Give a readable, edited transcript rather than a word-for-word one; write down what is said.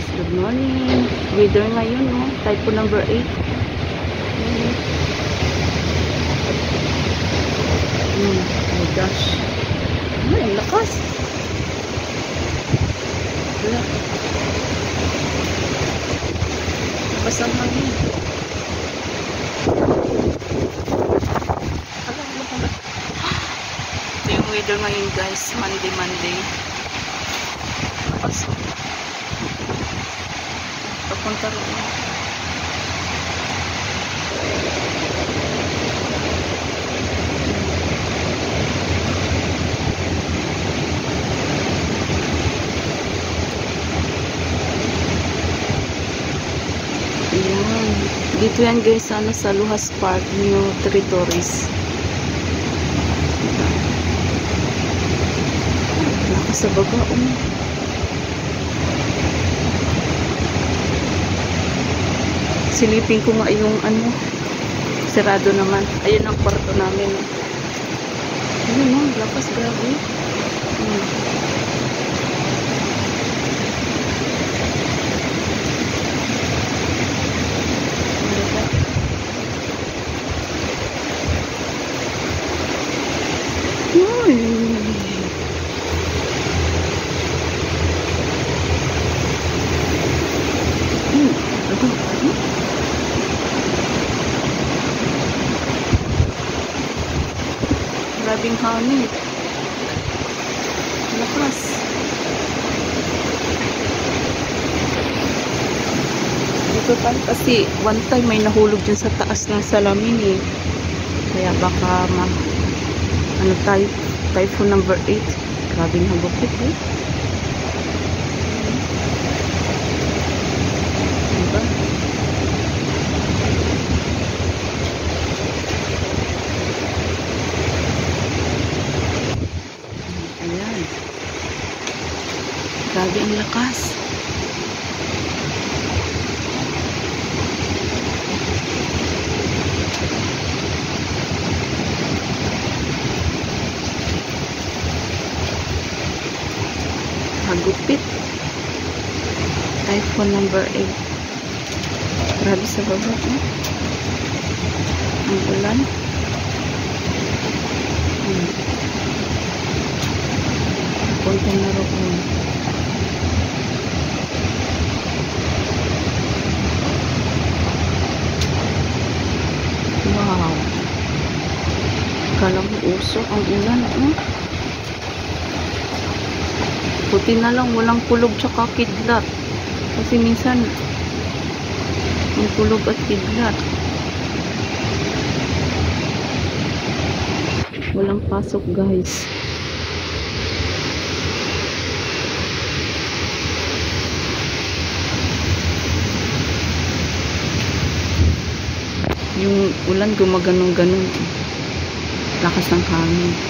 guys, good morning. Weather ngayon, no? Typhoon number 8. Oh my gosh. Ay, ang lakas. Wala. Lakas ang hangin. Ito yung weather ngayon guys, Monday. Lakas. Papunta rin. Ayan. Dito yan guys, sa Luhas Park, New Territories. Lakas sa baba. Silipin ko nga yung sarado naman. Ayun ang kwarto namin. Ayun lakas, grabe. Grabing hangin. Lakas. Dito tayo kasi one time may nahulog dyan sa taas ng salamin eh. Kaya baka tayo, typhoon number 8. Grabing hagupit eh. Diba? Ayan. Grabe ang lakas. Hagupit. Typhoon number 8. Grabe sa baba. Ang ulan. Punta na roon. Wow. Kala mo usok ang ulan. Puti na lang, walang kulog tsaka kidlat. Kasi minsan may kulog at kidlat. Walang pasok guys. Yung ulan gumaganong-ganon. Lakas ng hangin.